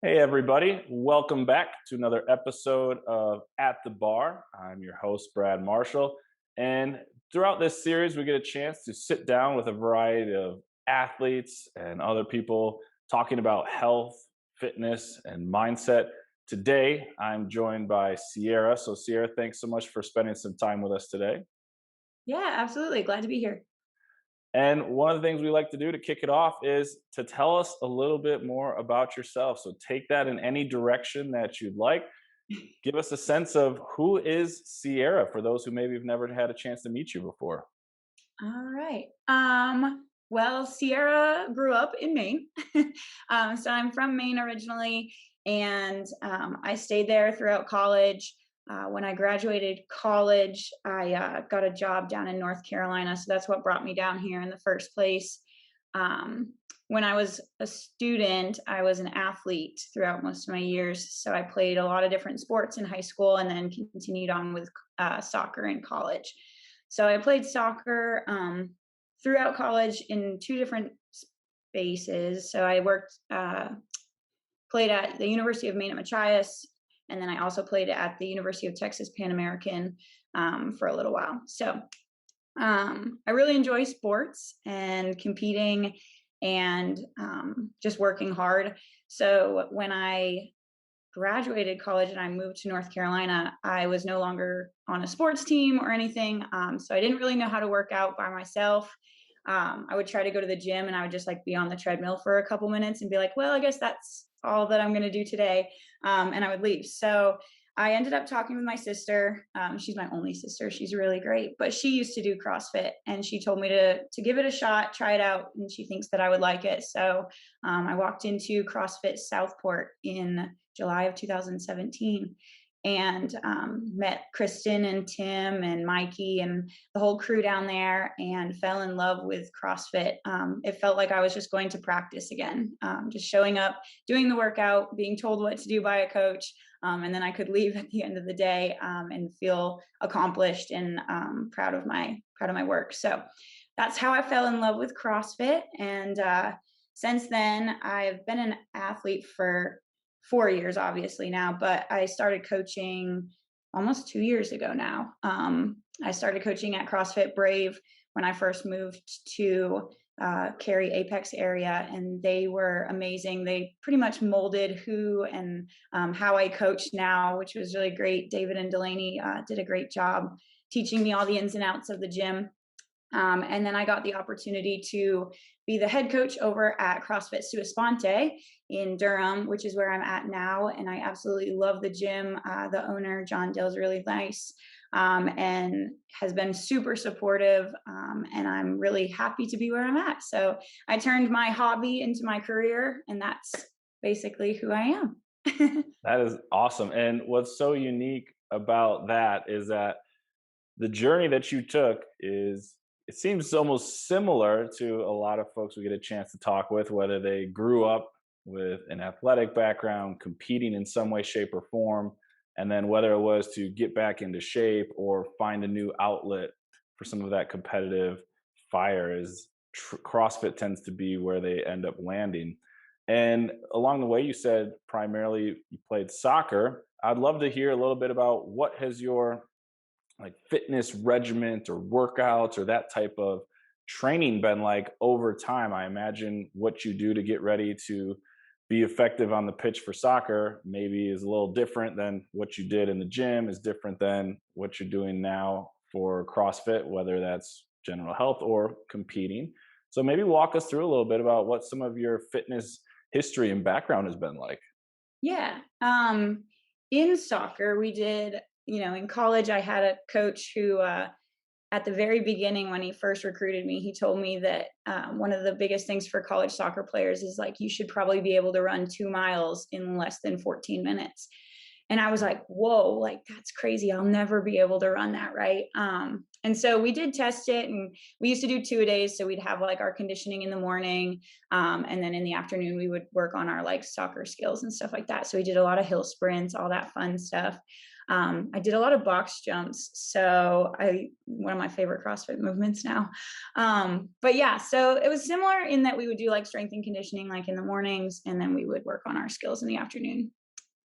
Hey, everybody. Welcome back to another episode of At the Bar. I'm your host, Brad Marshall. And throughout this series, we get a chance to sit down with a variety of athletes and other people talking about health, fitness, and mindset. Today, I'm joined by Sierra. So, Sierra, thanks so much for spending some time with us today. Yeah, absolutely. Glad to be here. And one of the things we like to do to kick it off is to tell us a little bit more about yourself. So take that in any direction that you'd like. Give us a sense of who is Sierra for those who maybe have never had a chance to meet you before. All right. Well, Sierra grew up in Maine. So I'm from Maine originally, and I stayed there throughout college. When I graduated college, I got a job down in North Carolina. So that's what brought me down here in the first place. Um, when I was a student, I was an athlete throughout most of my years. So I played a lot of different sports in high school and then continued on with soccer in college. So I played soccer throughout college in two different spaces. So I played at the University of Maine at Machias, and then I also played at the University of Texas Pan American for a little while. So I really enjoy sports and competing and just working hard. So when I graduated college and I moved to North Carolina, I was no longer on a sports team or anything. So I didn't really know how to work out by myself. I would try to go to the gym and I would just like be on the treadmill for a couple minutes and be like, well, I guess that's all that I'm going to do today. And I would leave. So I ended up talking with my sister. She's my only sister. She's really great, but she used to do CrossFit and she told me to give it a shot, try it out. And she thinks that I would like it. So I walked into CrossFit Southport in July of 2017 and met Kristen and Tim and Mikey and the whole crew down there and fell in love with CrossFit. It felt like I was just going to practice again, just showing up, doing the workout, being told what to do by a coach, and then I could leave at the end of the day and feel accomplished and proud of my work. So that's how I fell in love with CrossFit. And since then, I've been an athlete for 4 years, obviously now, but I started coaching almost 2 years ago now. I started coaching at CrossFit Brave when I first moved to Cary Apex area, and they were amazing. They pretty much molded who and how I coach now, which was really great. David and Delaney did a great job teaching me all the ins and outs of the gym. And then I got the opportunity to be the head coach over at CrossFit Sua Sponte in Durham, which is where I'm at now. And I absolutely love the gym. The owner, John Dill, is really nice and has been super supportive. And I'm really happy to be where I'm at. So I turned my hobby into my career, and that's basically who I am. That is awesome. And what's so unique about that is that the journey that you took is it seems almost similar to a lot of folks we get a chance to talk with, whether they grew up with an athletic background, competing in some way, shape, or form, and then whether it was to get back into shape or find a new outlet for some of that competitive fire, is CrossFit tends to be where they end up landing. And along the way, you said primarily you played soccer. I'd love to hear a little bit about what has your like fitness regiment or workouts or that type of training been like over time? I imagine what you do to get ready to be effective on the pitch for soccer maybe is a little different than what you did in the gym, is different than what you're doing now for CrossFit, whether that's general health or competing. So maybe walk us through a little bit about what some of your fitness history and background has been like. Yeah. In soccer, we did, in college, I had a coach who, at the very beginning, when he first recruited me, he told me that one of the biggest things for college soccer players is like, you should probably be able to run 2 miles in less than 14 minutes. And I was like, whoa, like that's crazy. I'll never be able to run that. Right. And so we did test it, and we used to do 2 a days. So we'd have like our conditioning in the morning, and then in the afternoon we would work on our like soccer skills and stuff like that. So we did a lot of hill sprints, all that fun stuff. I did a lot of box jumps. So I one of my favorite CrossFit movements now. But yeah, so it was similar in that we would do like strength and conditioning like in the mornings, and then we would work on our skills in the afternoon.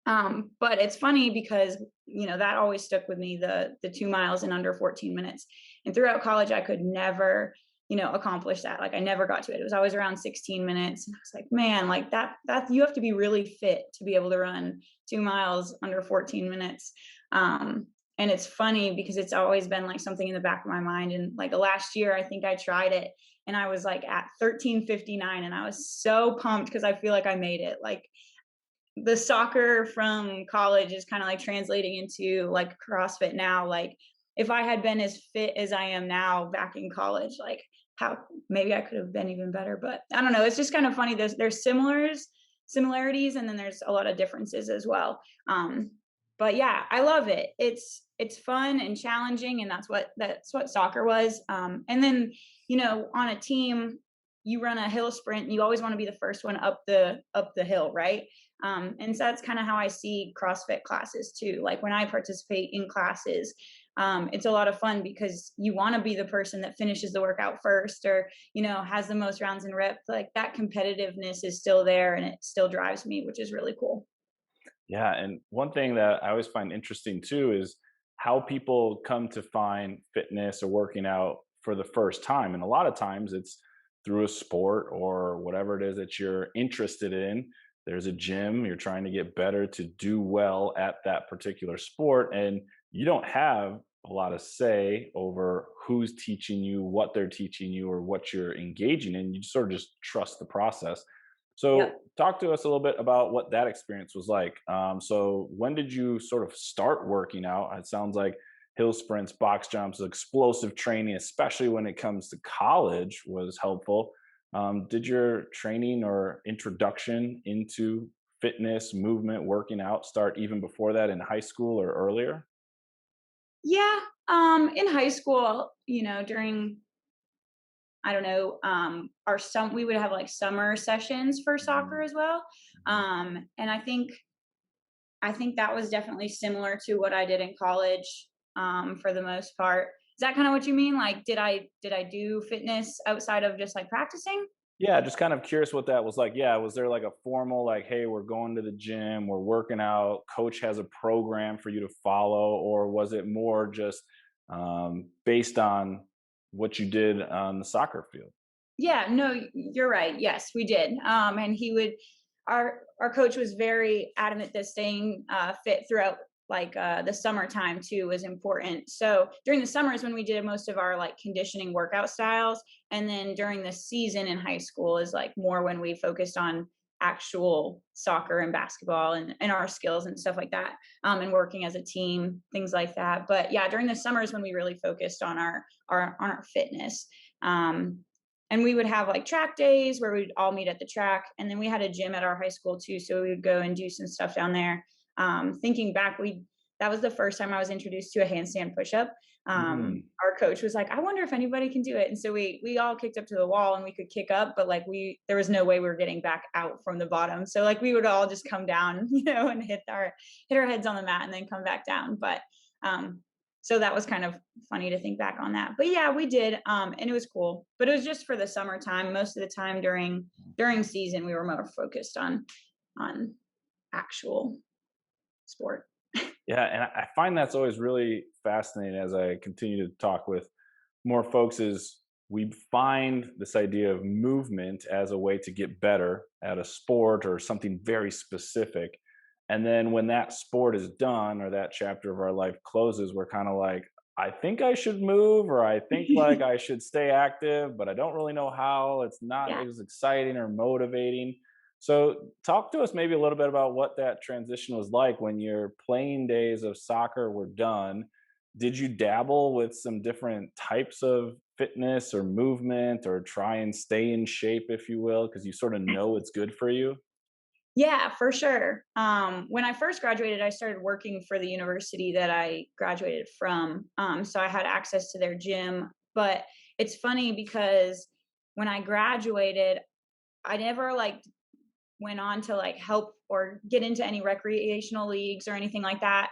But it's funny because that always stuck with me, the 2 miles in under 14 minutes. And throughout college, I could never accomplish that. Like I never got to it. It was always around 16 minutes, and I was like, man, like that you have to be really fit to be able to run 2 miles under 14 minutes. And it's funny because it's always been like something in the back of my mind. And like last year, I think I tried it, and I was like at 13:59, and I was so pumped because I feel like I made it. Like the soccer from college is kind of like translating into like CrossFit now. Like if I had been as fit as I am now back in college, like how maybe I could have been even better. But I don't know. It's just kind of funny. There's similarities, and then there's a lot of differences as well. But yeah, I love it. It's fun and challenging, and that's what soccer was. And then on a team, you run a hill sprint, and you always want to be the first one up the hill, right? And so that's kind of how I see CrossFit classes too. Like when I participate in classes, it's a lot of fun because you want to be the person that finishes the workout first, or has the most rounds and reps. Like that competitiveness is still there, and it still drives me, which is really cool. Yeah, and one thing that I always find interesting too is how people come to find fitness or working out for the first time. And a lot of times it's through a sport or whatever it is that you're interested in. There's a gym, you're trying to get better to do well at that particular sport, and you don't have a lot of say over who's teaching you, what they're teaching you, or what you're engaging in. You sort of just trust the process. Yep. So, talk to us a little bit about what that experience was like. So, when did you sort of start working out? It sounds like hill sprints, box jumps, explosive training, especially when it comes to college, was helpful. Did your training or introduction into fitness, movement, working out start even before that in high school or earlier? Yeah. In high school, during I don't know, we would have like summer sessions for soccer Mm, as well. mhm. And I think that was definitely similar to what I did in college, for the most part. Is that kind of what you mean? Like, did I do fitness outside of just like practicing? Yeah, just kind of curious what that was like. Yeah, was there like a formal, like, hey, we're going to the gym, we're working out, coach has a program for you to follow, or was it more just based on what you did on the soccer field? Yeah, no, you're right. Yes, we did. And our coach was very adamant that staying fit throughout like the summertime too was important. So during the summers when we did most of our like conditioning workout styles, and then during the season in high school is like more when we focused on actual soccer and basketball and our skills and stuff like that, and working as a team, things like that. But yeah, during the summers when we really focused on our fitness. Um, and we would have like track days where we'd all meet at the track, and then we had a gym at our high school too, so we would go and do some stuff down there. Thinking back, we that was the first time I was introduced to a handstand push-up. Mm. Our coach was like, I wonder if anybody can do it, and so we all kicked up to the wall and we could kick up, but like there was no way we were getting back out from the bottom, so like we would all just come down and hit our heads on the mat and then come back down. But um so that was kind of funny to think back on that. But yeah, we did, and it was cool. But it was just for the summertime. Most of the time during season, we were more focused on actual sport. Yeah, and I find that's always really fascinating as I continue to talk with more folks is we find this idea of movement as a way to get better at a sport or something very specific. And then when that sport is done or that chapter of our life closes, we're kind of like, I think I should move or I think like I should stay active, but I don't really know how. It's not Yeah. as exciting or motivating. So, talk to us maybe a little bit about what that transition was like when your playing days of soccer were done. Did you dabble with some different types of fitness or movement or try and stay in shape, if you will, because you sort of know it's good for you? Yeah, for sure. When I first graduated, I started working for the university that I graduated from. So I had access to their gym. But it's funny because when I graduated, I never like went on to like help or get into any recreational leagues or anything like that.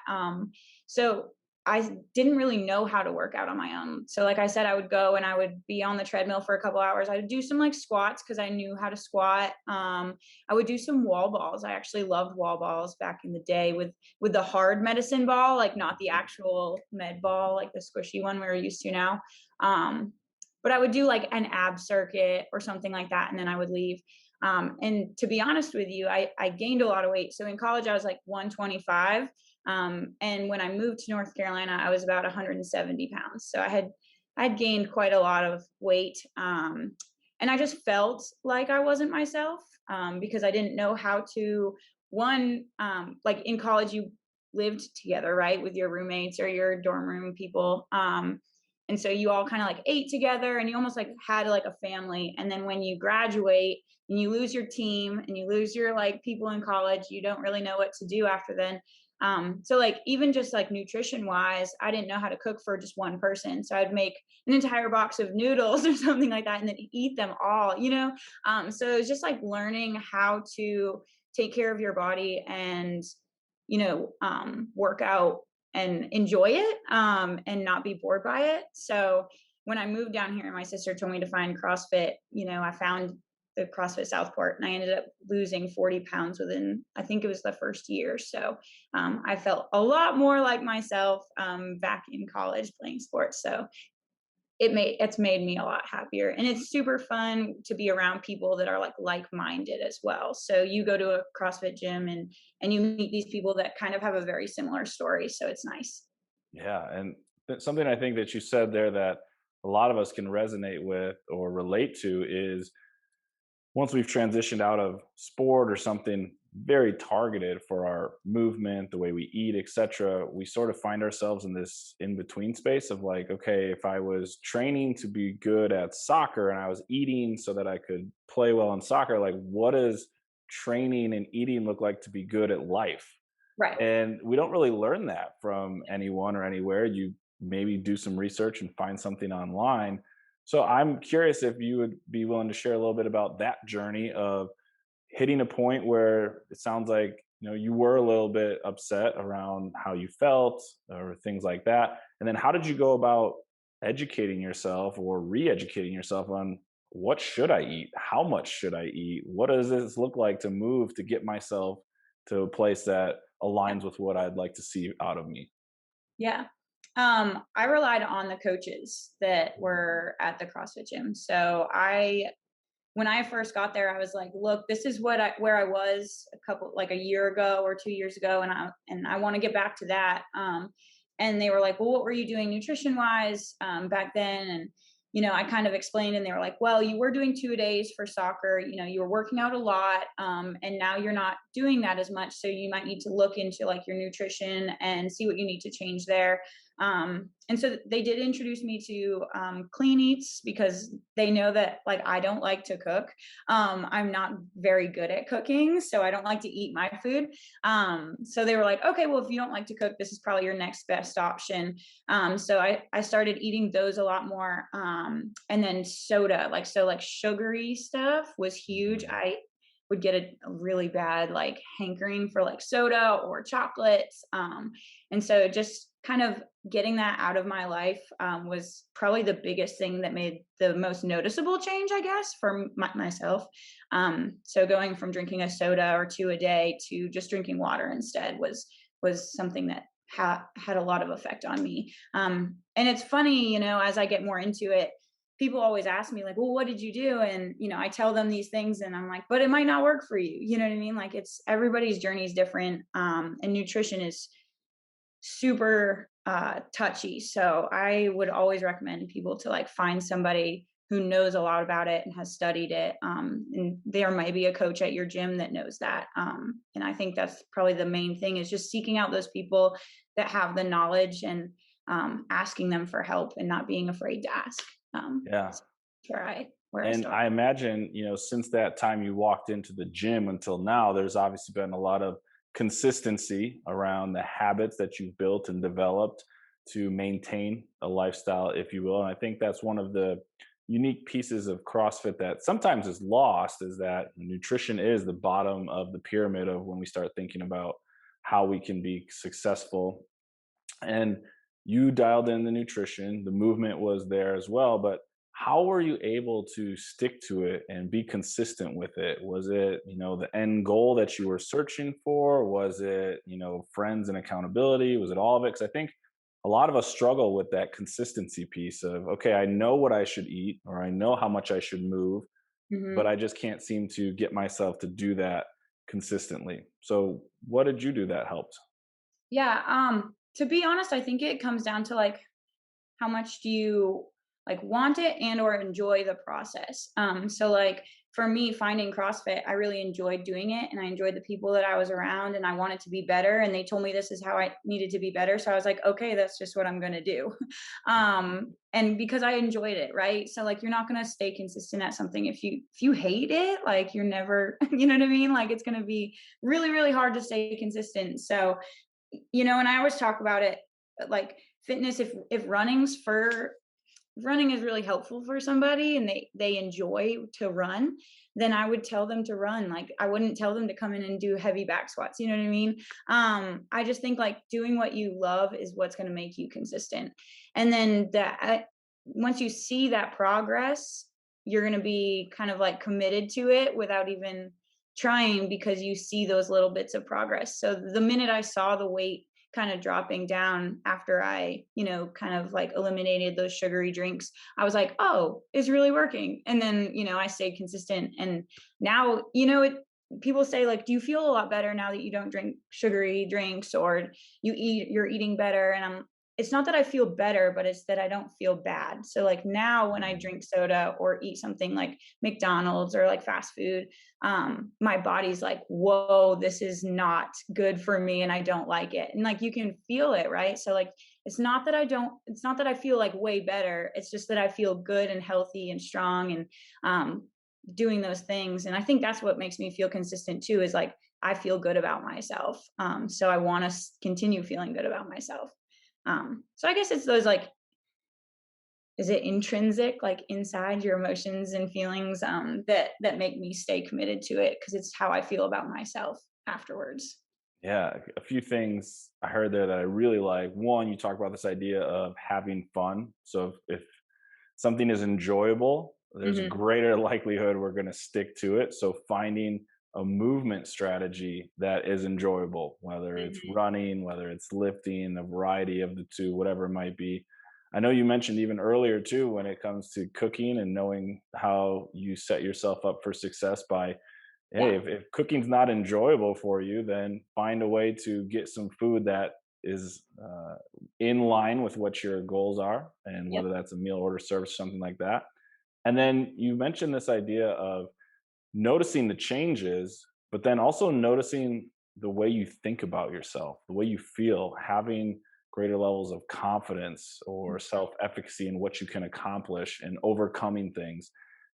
So I didn't really know how to work out on my own. So like I said, I would go and I would be on the treadmill for a couple hours. I would do some like squats because I knew how to squat. I would do some wall balls. I actually loved wall balls back in the day with the hard medicine ball, like not the actual med ball, like the squishy one we're used to now. Um, but I would do like an ab circuit or something like that, and then I would leave. And to be honest with you, I gained a lot of weight. So in college, I was like 125. And when I moved to North Carolina, I was about 170 pounds. So I had gained quite a lot of weight. And I just felt like I wasn't myself because I didn't know how to, like in college, you lived together, right, with your roommates or your dorm room people. And so you all kind of like ate together and you almost like had like a family. And then when you graduate, and you lose your team and you lose your like people in college, you don't really know what to do after then. So like even just like nutrition wise, I didn't know how to cook for just one person. So I'd make an entire box of noodles or something like that and then eat them all, you know? So it was just like learning how to take care of your body and, work out and enjoy it and not be bored by it. So when I moved down here, my sister told me to find CrossFit. I found the CrossFit Southport, and I ended up losing 40 pounds within, I think it was the first year. So I felt a lot more like myself back in college playing sports. So it's made me a lot happier, and it's super fun to be around people that are like-minded as well. So you go to a CrossFit gym and you meet these people that kind of have a very similar story. So it's nice. Yeah, and something I think that you said there that a lot of us can resonate with or relate to is once we've transitioned out of sport or something very targeted for our movement, the way we eat, etc., we sort of find ourselves in this in between space of like, okay, if I was training to be good at soccer and I was eating so that I could play well in soccer, like what does training and eating look like to be good at life? Right. And we don't really learn that from anyone or anywhere. You maybe do some research and find something online. So I'm curious if you would be willing to share a little bit about that journey of hitting a point where it sounds like you were a little bit upset around how you felt or things like that. And then how did you go about educating yourself or re-educating yourself on what should I eat? How much should I eat? What does this look like to move to get myself to a place that Yeah. aligns with what I'd like to see out of me? Yeah. I relied on the coaches that were at the CrossFit gym. So when I first got there, I was like, look, this is where I was a year ago or 2 years ago. And I want to get back to that. And they were like, well, what were you doing nutrition wise, back then? And, I kind of explained and they were like, well, you were doing 2 days for soccer, you were working out a lot. And now you're not doing that as much. So you might need to look into like your nutrition and see what you need to change there. And so they did introduce me to clean eats because they know that like I don't like to cook. I'm not very good at cooking, so I don't like to eat my food. So they were like, okay, well, if you don't like to cook, this is probably your next best option. So I started eating those a lot more. And then soda, like sugary stuff was huge. I would get a really bad like hankering for like soda or chocolates. And so just kind of getting that out of my life was probably the biggest thing that made the most noticeable change, I guess, for myself. So going from drinking a soda or two a day to just drinking water instead was something that had a lot of effect on me. And it's funny, as I get more into it, people always ask me like, well, what did you do? And I tell them these things and I'm like, but it might not work for you. You know what I mean? Like it's everybody's journey is different. And nutrition is super touchy. So I would always recommend people to like find somebody who knows a lot about it and has studied it. And there might be a coach at your gym that knows that. And I think that's probably the main thing is just seeking out those people that have the knowledge and asking them for help and not being afraid to ask. Yeah. Try. where I And started. I imagine, since that time you walked into the gym until now, there's obviously been a lot of consistency around the habits that you've built and developed to maintain a lifestyle, if you will. And I think that's one of the unique pieces of CrossFit that sometimes is lost, is that nutrition is the bottom of the pyramid of when we start thinking about how we can be successful. And you dialed in the nutrition, the movement was there as well, but how were you able to stick to it and be consistent with it? Was it, the end goal that you were searching for? Was it, friends and accountability? Was it all of it? Because I think a lot of us struggle with that consistency piece of, okay, I know what I should eat or I know how much I should move, but Hmm. I just can't seem to get myself to do that consistently. So, what did you do that helped? Yeah. To be honest, I think it comes down to like how much do you like want it and or enjoy the process. So like for me finding CrossFit, I really enjoyed doing it and I enjoyed the people that I was around and I wanted to be better and they told me this is how I needed to be better. So I was like, okay, that's just what I'm going to do. And because I enjoyed it, right? So like you're not going to stay consistent at something if you hate it, like you're never, you know what I mean? Like it's going to be really really hard to stay consistent. So and I always talk about it like fitness, if running is really helpful for somebody and they enjoy to run, then I would tell them to run. Like I wouldn't tell them to come in and do heavy back squats, you know what I mean? I just think like doing what you love is what's going to make you consistent. And then that once you see that progress, you're going to be kind of like committed to it without even trying because you see those little bits of progress. So the minute I saw the weight kind of dropping down after I, kind of like eliminated those sugary drinks, I was like, oh, it's really working. And then, I stayed consistent. And now, people say like, do you feel a lot better now that you don't drink sugary drinks or you're eating better? And it's not that I feel better, but it's that I don't feel bad. So like now when I Mhm. drink soda or eat something like McDonald's or like fast food, my body's like, whoa, this is not good for me and I don't like it. And like you can feel it, right? So like it's not that I feel like way better. It's just that I feel good and healthy and strong and doing those things. And I think that's what makes me feel consistent too, is like I feel good about myself. So I want to continue feeling good about myself. So I guess it's those like, is it intrinsic, like inside your emotions and feelings, that make me stay committed to it because it's how I feel about myself afterwards. Yeah, a few things I heard there that I really like. One, you talk about this idea of having fun. So if something is enjoyable, there's a Hmm. greater likelihood we're going to stick to it. So finding a movement strategy that is enjoyable, whether it's Hmm. running, whether it's lifting, a variety of the two, whatever it might be. I know you mentioned even earlier too when it comes to cooking and knowing how you set yourself up for success by, hey, Yeah. if cooking's not enjoyable for you, then find a way to get some food that is in line with what your goals are, and Yep. whether that's a meal order service, something like that. And then you mentioned this idea of noticing the changes, but then also noticing the way you think about yourself, the way you feel, having greater levels of confidence or self efficacy in what you can accomplish and overcoming things,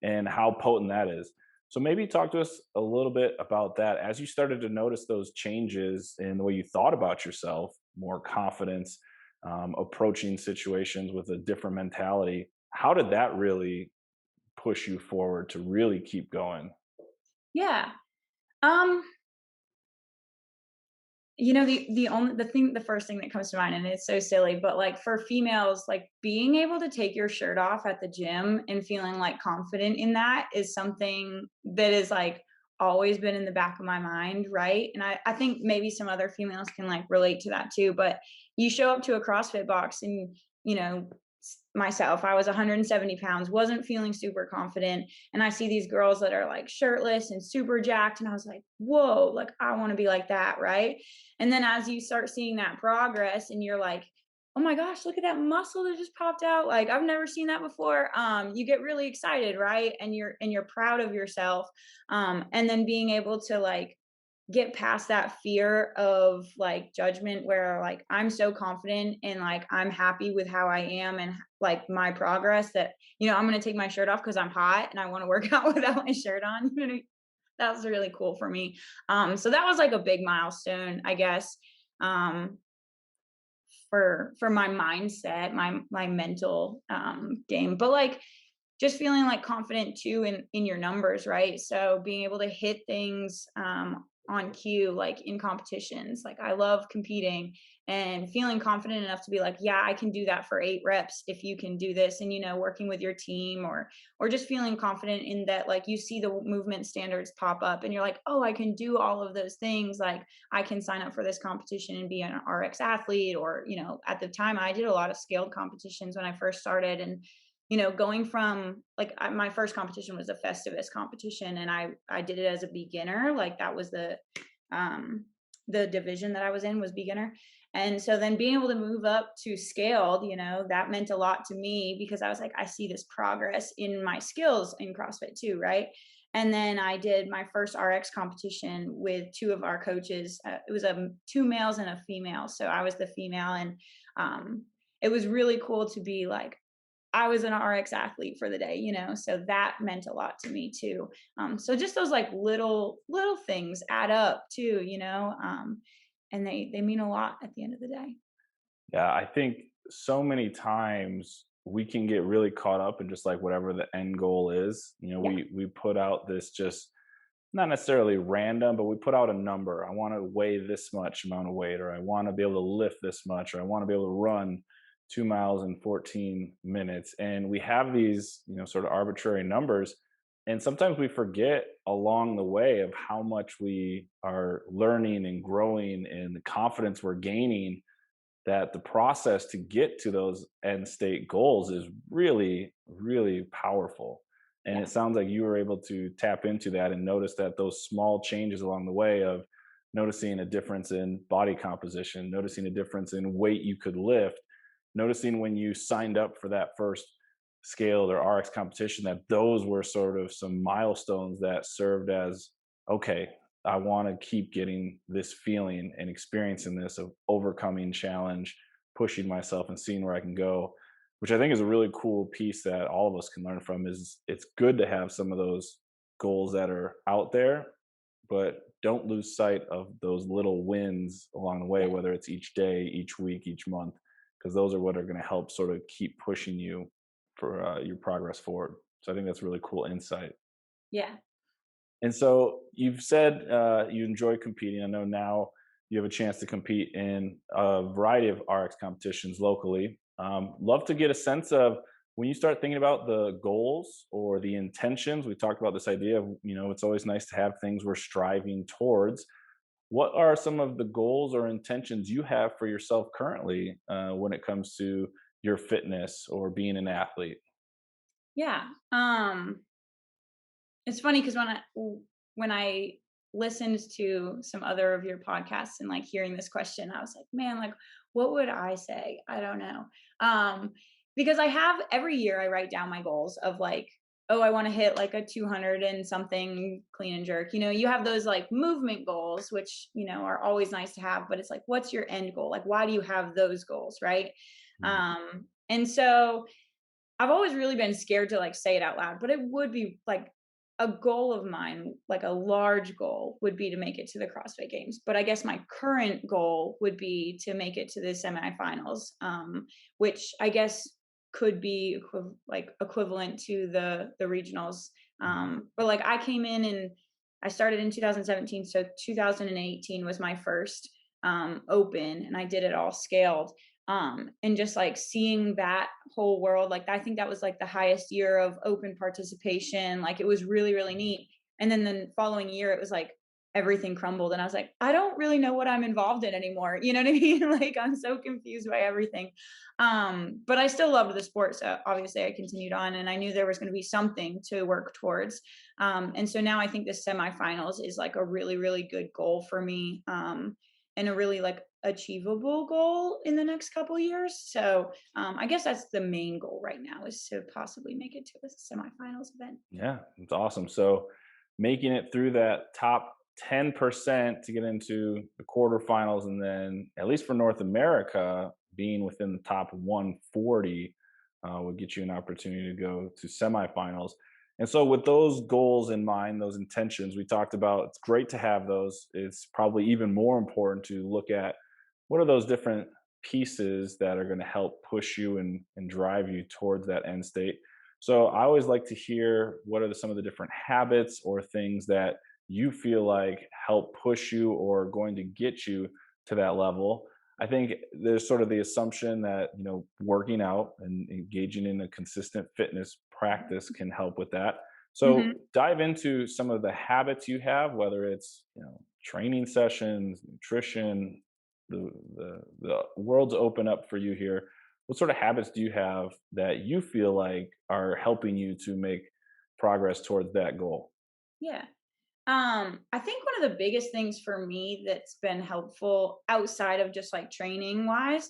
and how potent that is. So, maybe talk to us a little bit about that as you started to notice those changes in the way you thought about yourself, more confidence, approaching situations with a different mentality. How did that really push you forward to really keep going? Yeah. Um, the first thing that comes to mind, and it's so silly, but like for females, like being able to take your shirt off at the gym and feeling like confident in that is something that is like always been in the back of my mind, right? And I think maybe some other females can like relate to that too. But you show up to a CrossFit box and you know myself, I was 170 pounds, wasn't feeling super confident, and I see these girls that are like shirtless and super jacked, and I was like, whoa, like I want to be like that, right? And then as you start seeing that progress and you're like, oh my gosh, look at that muscle that just popped out. Like I've never seen that before. You get really excited, right? And you're proud of yourself. And then being able to like get past that fear of like judgment where like I'm so confident and like I'm happy with how I am and like my progress that I'm going to take my shirt off because I'm hot and I want to work out without my shirt on. That was really cool for me. So that was like a big milestone, I guess, um, for my mindset, my mental game. But like just feeling like confident too in your numbers, right? So being able to hit things on cue, like in competitions. Like I love competing and feeling confident enough to be like, yeah, I can do that for 8 reps if you can do this, and working with your team, or just feeling confident in that, like you see the movement standards pop up and you're like, oh, I can do all of those things. Like I can sign up for this competition and be an RX athlete, or at the time I did a lot of scaled competitions when I first started, and going from like my first competition was a Festivus competition, and I did it as a beginner. Like that was the division that I was in was beginner. And so then being able to move up to scaled, that meant a lot to me because I was like, I see this progress in my skills in CrossFit too, right? And then I did my first RX competition with two of our coaches. It was two males and a female. So I was the female, and it was really cool to be like, I was an RX athlete for the day, so that meant a lot to me too. So just those like little things add up too, and they mean a lot at the end of the day. Yeah, I think so many times we can get really caught up in just like whatever the end goal is. Yeah, We put out this just not necessarily random, but we put out a number. I want to weigh this much amount of weight, or I want to be able to lift this much, or I want to be able to run 2 miles in 14 minutes. And we have these, sort of arbitrary numbers. And sometimes we forget along the way of how much we are learning and growing and the confidence we're gaining, that the process to get to those end state goals is really, really powerful. And yeah, it sounds like you were able to tap into that and notice that those small changes along the way of noticing a difference in body composition, noticing a difference in weight you could lift, noticing when you signed up for that first scaled or RX competition, that those were sort of some milestones that served as, okay, I want to keep getting this feeling and experiencing this of overcoming challenge, pushing myself and seeing where I can go, which I think is a really cool piece that all of us can learn from. Is it's good to have some of those goals that are out there, but don't lose sight of those little wins along the way, yeah, whether it's each day, each week, each month, because those are what are going to help sort of keep pushing you for your progress forward. So I think that's really cool insight. yeah. And so you've said you enjoy competing. I know now you have a chance to compete in a variety of RX competitions locally. Love to get a sense of when you start thinking about the goals or the intentions. We talked about this idea of, it's always nice to have things we're striving towards. What are some of the goals or intentions you have for yourself currently when it comes to your fitness or being an athlete? Yeah. It's funny because when I listened to some other of your podcasts and like hearing this question, I was like, man, like what would I say? I don't know. Because I have every year I write down my goals of like, oh, I want to hit like a 200 and something clean and jerk. You have those like movement goals, which, are always nice to have, but it's like, what's your end goal? Like, why do you have those goals? Right. Mm. And so I've always really been scared to like say it out loud, but it would be like a goal of mine, like a large goal would be to make it to the CrossFit Games. But I guess my current goal would be to make it to the semifinals, which I guess could be like equivalent to the regionals. But like I came in and I started in 2017, so 2018 was my first open, and I did it all scaled, and just like seeing that whole world, like I think that was like the highest year of open participation. Like it was really really neat. And then the following year it was like everything crumbled, and I was like, I don't really know what I'm involved in anymore, you know what I mean? Like I'm so confused by everything. But I still loved the sport, so obviously I continued on, and I knew there was going to be something to work towards. And so now I think the semifinals is like a really really good goal for me, and a really like achievable goal in the next couple years. So I guess that's the main goal right now, is to possibly make it to a semifinals event. Yeah, it's awesome. So making it through that top 10% to get into the quarterfinals, and then at least for North America, being within the top 140 would get you an opportunity to go to semifinals. And so, with those goals in mind, those intentions we talked about, it's great to have those. It's probably even more important to look at what are those different pieces that are going to help push you and drive you towards that end state. So, I always like to hear what are some of the different habits or things that you feel like help push you or going to get you to that level. I think there's sort of the assumption that, working out and engaging in a consistent fitness practice can help with that. So Mhm. dive into some of the habits you have, whether it's, training sessions, nutrition, the world's open up for you here. What sort of habits do you have that you feel like are helping you to make progress towards that goal? Yeah. I think one of the biggest things for me that's been helpful outside of just like training wise,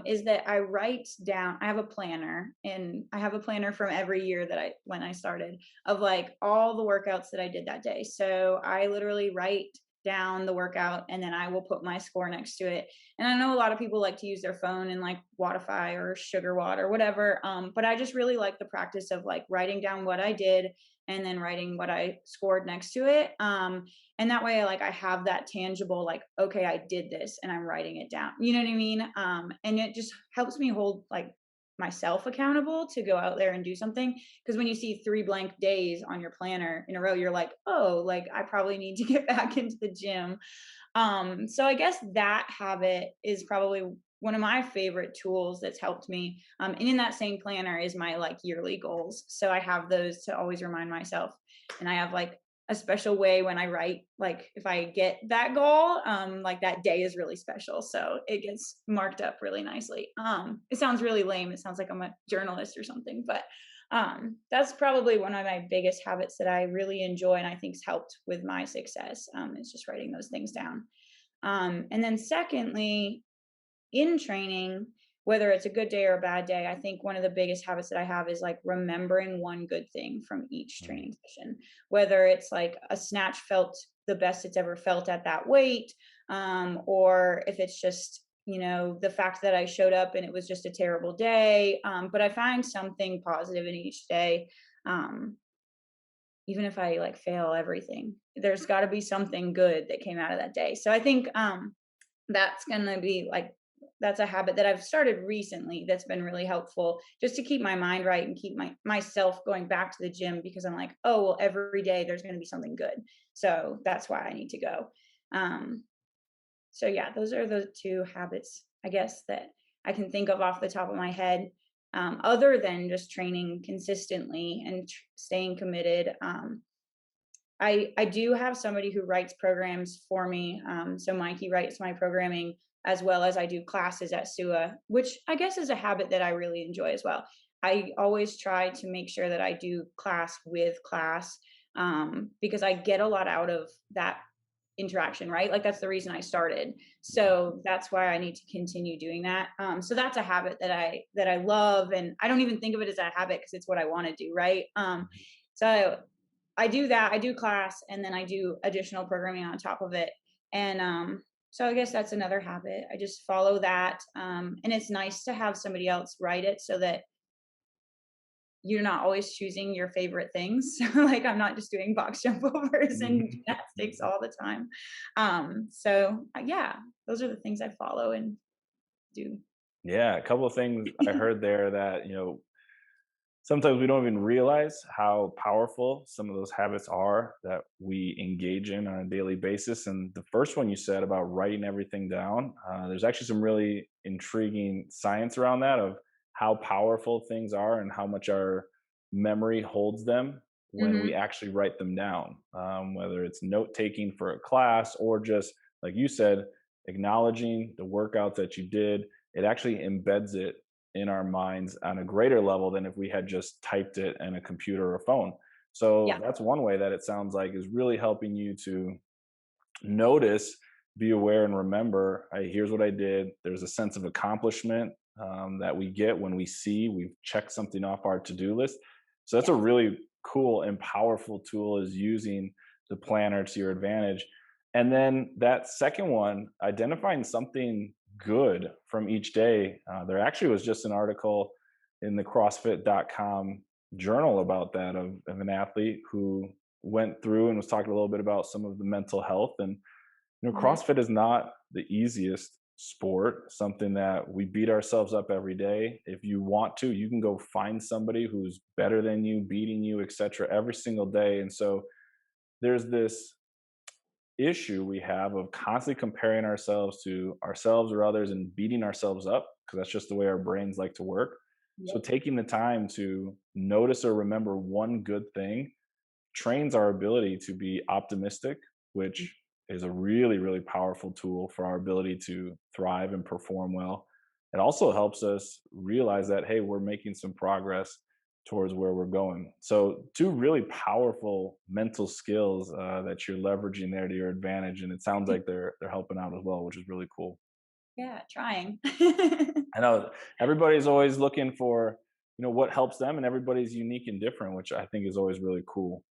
is that I write down, I have a planner, and I have a planner from every year that when I started, of like all the workouts that I did that day. So I literally write down the workout and then I will put my score next to it. And I know a lot of people like to use their phone and like Watify or Sugar Water, whatever. But I just really like the practice of like writing down what I did and then writing what I scored next to it. And that way, like I have that tangible, like, okay, I did this and I'm writing it down. You know what I mean? And it just helps me hold like myself accountable to go out there and do something. Because when you see 3 blank days on your planner in a row, you're like, oh, like I probably need to get back into the gym. So I guess that habit is probably one of my favorite tools that's helped me. And in that same planner is my like yearly goals. So I have those to always remind myself. And I have like a special way when I write, like if I get that goal, like that day is really special. So it gets marked up really nicely. It sounds really lame. It sounds like I'm a journalist or something, but that's probably one of my biggest habits that I really enjoy and I think's helped with my success. Is just writing those things down. And then secondly, in training, whether it's a good day or a bad day, I think one of the biggest habits that I have is like remembering one good thing from each Mm. training session, whether it's like a snatch felt the best it's ever felt at that weight, or if it's just, the fact that I showed up and it was just a terrible day. But I find something positive in each day. Um, Even if I like fail everything, there's got to be something good that came out of that day. So I think that's gonna be like that's a habit that I've started recently that's been really helpful just to keep my mind right and keep myself going back to the gym because I'm like, oh well, every day there's gonna be something good. So that's why I need to go. Um, so yeah, those are the two habits, I guess, that I can think of off the top of my head. Other than just training consistently and staying committed. I do have somebody who writes programs for me. So Mikey writes my programming as well as I do classes at SUA, which I guess is a habit that I really enjoy as well. I always try to make sure that I do class with class, because I get a lot out of that interaction, right? Like that's the reason I started. So that's why I need to continue doing that. So that's a habit that I love, and I don't even think of it as a habit because it's what I want to do, right? So I do that. I do class, and then I do additional programming on top of it. And so I guess that's another habit. I just follow that. And it's nice to have somebody else write it so that you're not always choosing your favorite things. Like I'm not just doing box jump overs and Mhm. gymnastics all the time. So yeah, those are the things I follow and do. Yeah, a couple of things I heard there that, sometimes we don't even realize how powerful some of those habits are that we engage in on a daily basis. And the first one you said about writing everything down, there's actually some really intriguing science around that of how powerful things are and how much our memory holds them when we Hmm. actually write them down, whether it's note taking for a class or just, like you said, acknowledging the workout that you did. It actually embeds it in our minds on a greater level than if we had just typed it in a computer or phone. So Yeah. that's one way that it sounds like is really helping you to notice, be aware, and remember, hey, here's what I did. There's a sense of accomplishment that we get when we see we've checked something off our to do list. So that's a Yes. really cool and powerful tool is using the planner to your advantage. And then that second one, identifying something good from each day. There actually was just an article in the CrossFit.com journal about that of an athlete who went through and was talking a little bit about some of the mental health. And Mhm. CrossFit is not the easiest sport, something that we beat ourselves up every day. If you want to, you can go find somebody who's better than you, beating you, etc., every single day. And so there's this issue we have of constantly comparing ourselves to ourselves or others and beating ourselves up because that's just the way our brains like to work. So Yep. taking the time to notice or remember one good thing trains our ability to be optimistic, which is a really, really powerful tool for our ability to thrive and perform well. It also helps us realize that, hey, we're making some progress towards where we're going. So, two really powerful mental skills that you're leveraging there to your advantage, and it sounds like they're helping out as well, which is really cool. Yeah, trying. I know everybody's always looking for what helps them, and everybody's unique and different, which I think is always really cool.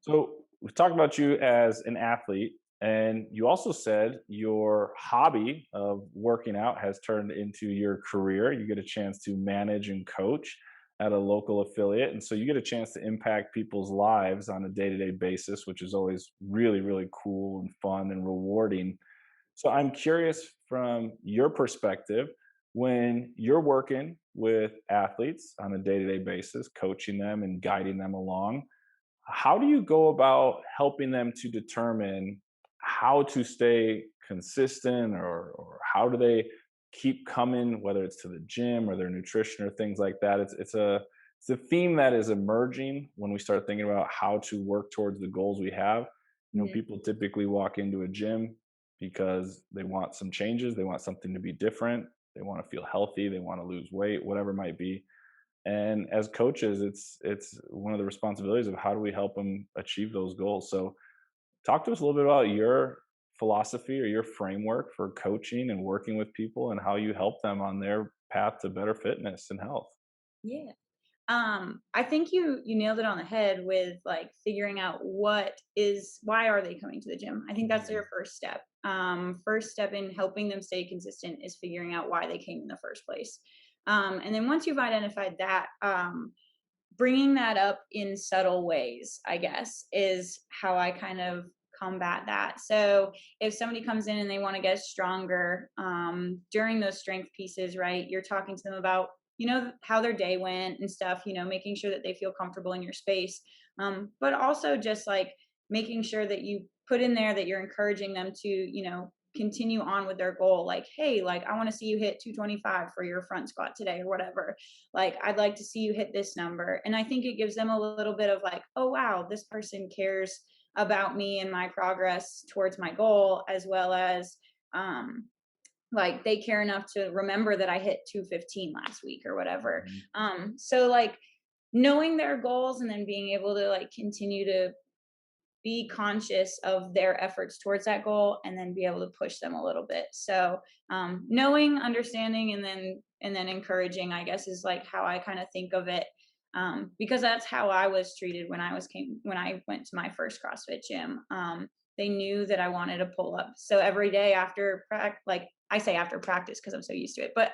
So we've talked about you as an athlete, and you also said your hobby of working out has turned into your career. You get a chance to manage and coach at a local affiliate. And so you get a chance to impact people's lives on a day to day basis, which is always really, really cool and fun and rewarding. So I'm curious from your perspective, when you're working with athletes on a day to day basis, coaching them and guiding them along, how do you go about helping them to determine how to stay consistent, or how do they keep coming, whether it's to the gym or their nutrition or things like that? It's a theme that is emerging when we start thinking about how to work towards the goals we have. Mhm. People typically walk into a gym because they want some changes, they want something to be different, they want to feel healthy, they want to lose weight, whatever it might be. And as coaches, it's one of the responsibilities of how do we help them achieve those goals. So talk to us a little bit about your philosophy or your framework for coaching and working with people and how you help them on their path to better fitness and health. Yeah. I think you nailed it on the head with like figuring out why are they coming to the gym. I think that's their Mhm. first step. First step in helping them stay consistent is figuring out why they came in the first place. And then once you've identified that, bringing that up in subtle ways, I guess, is how I kind of combat that. So if somebody comes in and they want to get stronger, during those strength pieces, right, you're talking to them about, how their day went and stuff, making sure that they feel comfortable in your space. But also just like making sure that you put in there that you're encouraging them to, continue on with their goal. Like, hey, like, I want to see you hit 225 for your front squat today or whatever. Like, I'd like to see you hit this number. And I think it gives them a little bit of like, oh wow, this person cares about me and my progress towards my goal, as well as um like they care enough to remember that I hit 215 last week or whatever. Mhm. So like knowing their goals and then being able to like continue to be conscious of their efforts towards that goal and then be able to push them a little bit. So knowing, understanding, and then encouraging, I guess, is like how I kind of think of it. Because that's how I was treated when I went to my first CrossFit gym. They knew that I wanted to pull up. So every day after like I say after practice because I'm so used to it, but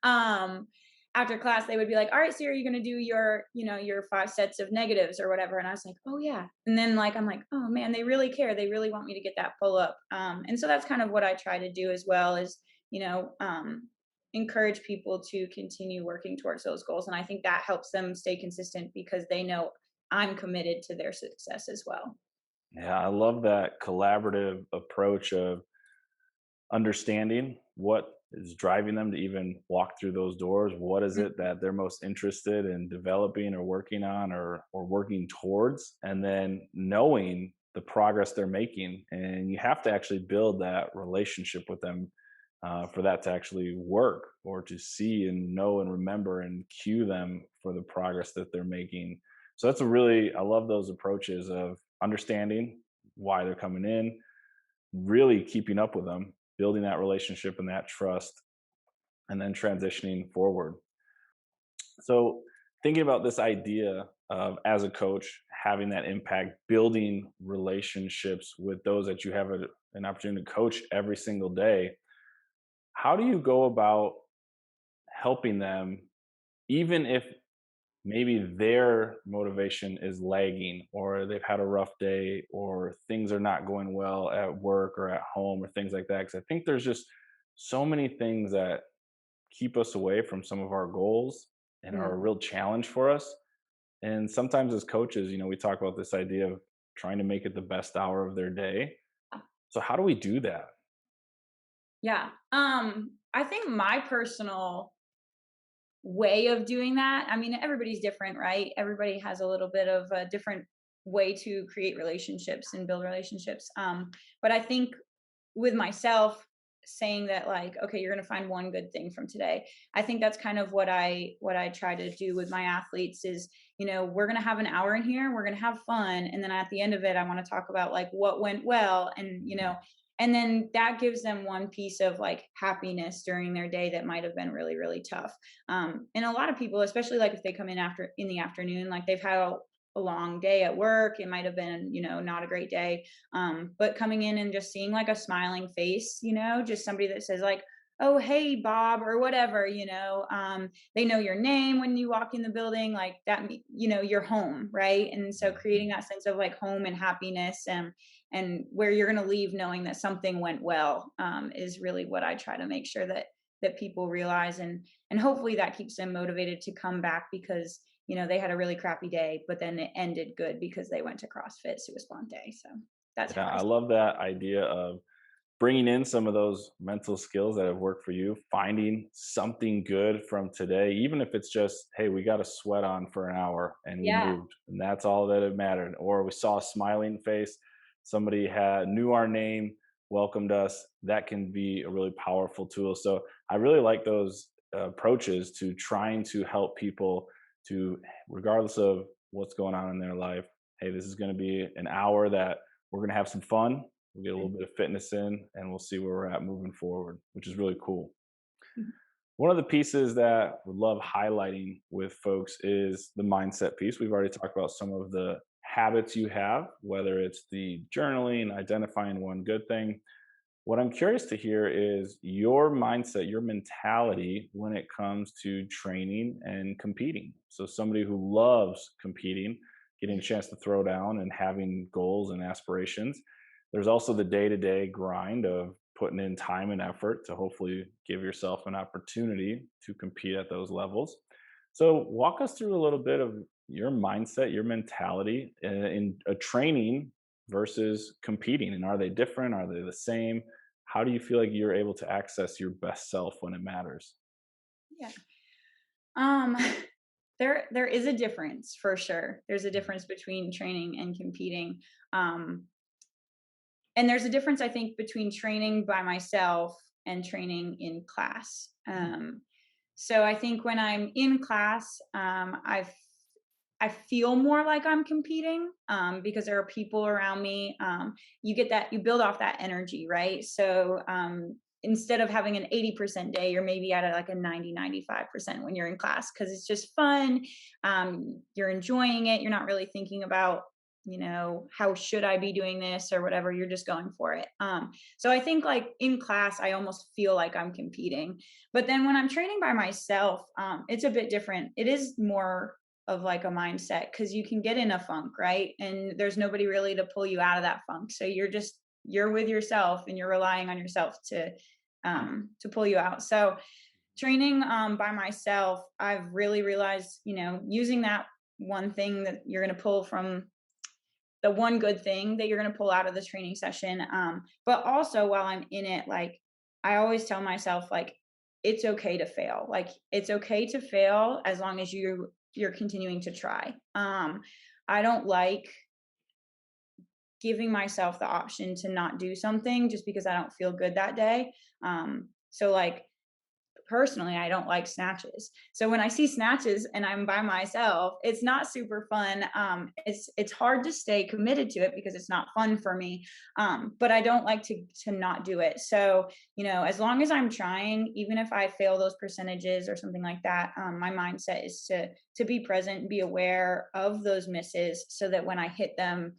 um, after class they would be like, all right, Sierra, you're going to do your 5 sets of negatives or whatever. And I was like, oh yeah. And then like I'm like, oh man, they really care, they really want me to get that pull up. And so that's kind of what I try to do as well, is you know um, encourage people to continue working towards those goals. And I think that helps them stay consistent because they know I'm committed to their success as well. Yeah, I love that collaborative approach of understanding what is driving them to even walk through those doors. What is it that they're most interested in developing or working on, or working towards, and then knowing the progress they're making. And you have to actually build that relationship with them for that to actually work, or to see and know and remember and cue them for the progress that they're making. So I love those approaches of understanding why they're coming in, really keeping up with them, building that relationship and that trust, and then transitioning forward. So, thinking about this idea of as a coach having that impact, building relationships with those that you have an opportunity to coach every single day. How do you go about helping them, even if maybe their motivation is lagging or they've had a rough day or things are not going well at work or at home or things like that? Because I think there's just so many things that keep us away from some of our goals and are a Mm. real challenge for us. And sometimes as coaches, we talk about this idea of trying to make it the best hour of their day. So how do we do that? Yeah. I think my personal way of doing that, I mean, everybody's different, right? Everybody has a little bit of a different way to create relationships and build relationships. But I think with myself, saying that, like, okay, you're going to find one good thing from today, I think that's kind of what I try to do with my athletes is, we're going to have an hour in here, we're going to have fun, and then at the end of it I want to talk about like what went well, and and then that gives them one piece of like happiness during their day that might have been really really tough. And a lot of people, especially like if they come in after in the afternoon, like they've had a long day at work, it might have been not a great day, but coming in and just seeing like a smiling face, just somebody that says like, oh hey Bob or whatever, they know your name when you walk in the building, like that, you're home, right? And so creating that sense of like home and happiness, and where you're going to leave knowing that something went well, is really what I try to make sure that people realize, and hopefully that keeps them motivated to come back because they had a really crappy day, but then it ended good because they went to CrossFit Sua Sponte. So that's Yeah, how I I see love that idea of bringing in some of those mental skills that have worked for you, finding something good from today, even if it's just, hey, we got a sweat on for an hour and we Yeah. moved, and that's all that it mattered. Or we saw a smiling face, somebody had knew our name, welcomed us. That can be a really powerful tool. So I really like those approaches to trying to help people to, regardless of what's going on in their life, hey, this is going to be an hour that we're going to have some fun, we'll get a little bit of fitness in, and we'll see where we're at moving forward, which is really cool. Mhm. One of the pieces that I would love highlighting with folks is the mindset piece. We've already talked about some of the habits you have, whether it's the journaling, identifying one good thing. What I'm curious to hear is your mindset, your mentality when it comes to training and competing. So, somebody who loves competing, getting a chance to throw down and having goals and aspirations. There's also the day to day grind of putting in time and effort to hopefully give yourself an opportunity to compete at those levels. So, walk us through a little bit of your mindset, your mentality in a training versus competing. And are they different? Are they the same? How do you feel like you're able to access your best self when it matters? Yeah. Um, there is a difference for sure. There's a Mhm. difference between training and competing. Um, and there's a difference, I think, between training by myself and training in class. Mm, So I think when I'm in class, I feel more like I'm competing, because there are people around me. You build off that energy, right? So instead of having an 80% day, you're maybe at like a 90, 95% when you're in class because it's just fun. You're enjoying it. You're not really thinking about, how should I be doing this or whatever. You're just going for it. So I think like in class, I almost feel like I'm competing. But then when I'm training by myself, it's a bit different. It is more of like a mindset because you can get in a funk, right? And there's nobody really to pull you out of that funk. So you're with yourself and you're relying on yourself to pull you out. So training by myself, I've really realized, using that one thing that you're going to pull from the one good thing that you're going to pull out of the training session. But also while I'm in it, like I always tell myself, like, it's okay to fail. Like it's okay to fail as long as you're continuing to try. I don't like giving myself the option to not do something just because I don't feel good that day. So like personally, I don't like snatches. So when I see snatches and I'm by myself, it's not super fun. It's hard to stay committed to it because it's not fun for me. But I don't like to not do it. So as long as I'm trying, even if I fail those percentages or something like that, my mindset is to be present and be aware of those misses, so that when I hit them,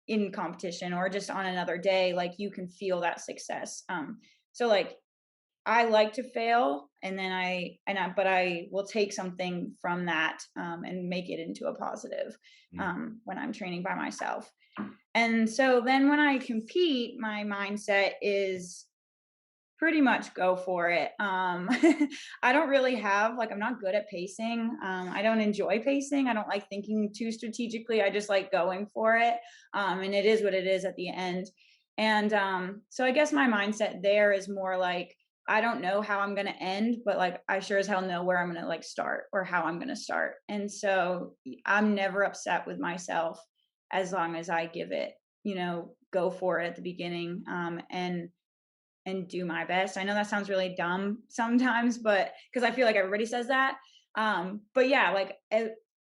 in competition or just on another day, like you can feel that success. So like I like to fail, and then but I will take something from that, and make it into a positive, Mm. when I'm training by myself. And so then when I compete, my mindset is pretty much go for it. I don't really have like I'm not good at pacing. I don't enjoy pacing. I don't like thinking too strategically. I just like going for it. And it is what it is at the end. And so I guess my mindset there is more like I don't know how I'm gonna end, but like I sure as hell know where I'm gonna like start or how I'm gonna start. And so I'm never upset with myself as long as I give it, go for it at the beginning. And do my best. I know that sounds really dumb sometimes, but because I feel like everybody says that. But yeah, like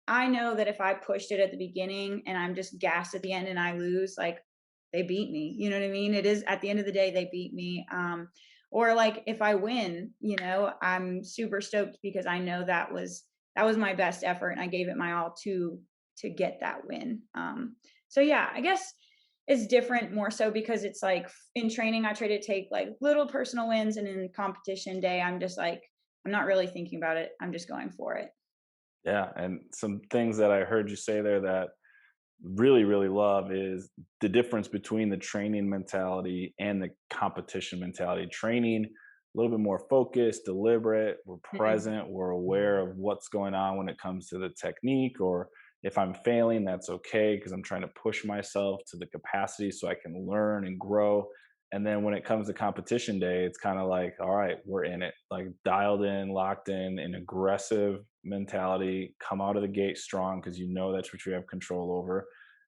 I know that if I pushed it at the beginning and I'm just gassed at the end and I lose, like they beat me. You know what I mean? It is at the end of the day, they beat me. Or like if I win, I'm super stoked because I know that was my best effort and I gave it my all to get that win. So yeah, I guess it's different more so because it's like in training, I try to take like little personal wins, and in competition day, I'm just like, I'm not really thinking about it. I'm just going for it. Yeah, and some things that I heard you say there that really, really love is the difference between the training mentality and the competition mentality. Training, a little bit more focused, deliberate, we're Mhm. present, we're aware of what's going on when it comes to the technique, or if I'm failing, that's okay because I'm trying to push myself to the capacity so I can learn and grow. And then when it comes to competition day, it's kind of like, all right, we're in it, like dialed in, locked in, an aggressive mentality, come out of the gate strong because you know that's what you have control over,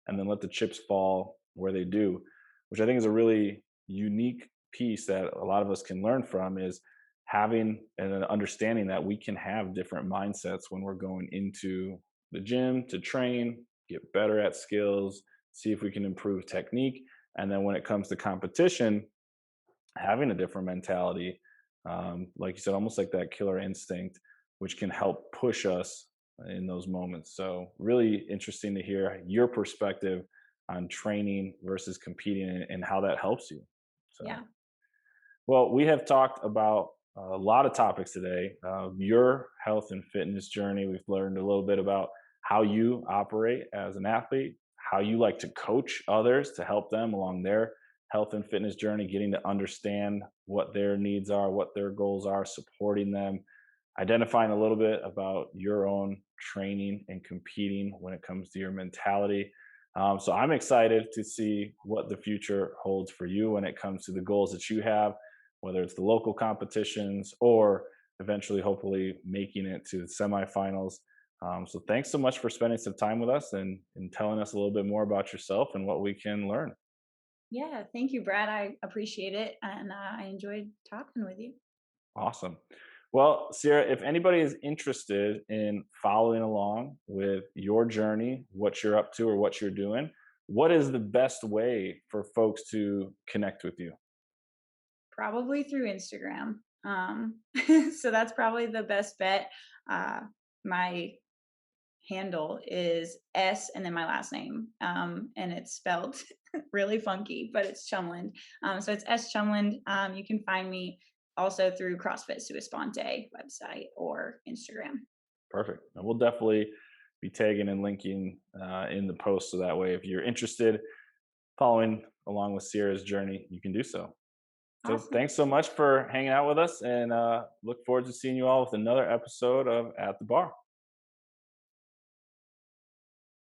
and then let the chips fall where they do, which I think is a really unique piece that a lot of us can learn from is having an understanding that we can have different mindsets when we're going into the gym to train, get better at skills, see if we can improve technique. And then when it comes to competition, having a different mentality, like you said, almost like that killer instinct, which can help push us in those moments. So, really interesting to hear your perspective on training versus competing and how that helps you. So, Yeah. well, we have talked about a lot of topics today. Your health and fitness journey. We've learned a little bit about how you operate as an athlete, how you like to coach others to help them along their health and fitness journey, getting to understand what their needs are, what their goals are, supporting them, identifying a little bit about your own training and competing when it comes to your mentality. So I'm excited to see what the future holds for you when it comes to the goals that you have, whether it's the local competitions or eventually, hopefully, making it to the semifinals. So thanks so much for spending some time with us and telling us a little bit more about yourself and what we can learn. Yeah. Thank you, Brad. I appreciate it. And I enjoyed talking with you. Awesome. Well, Sierra, if anybody is interested in following along with your journey, what you're up to or what you're doing, what is the best way for folks to connect with you? Probably through Instagram. So that's probably the best bet. My handle is S and then my last name. And it's spelled really funky, but it's Chumland. So it's S Chumland. You can find me also through CrossFit Sua Sponte website or Instagram. Perfect. And we'll definitely be tagging and linking in the post so that way, if you're interested following along with Sierra's journey, you can do so. So Awesome. thanks so much for hanging out with us, and look forward to seeing you all with another episode of At the Bar.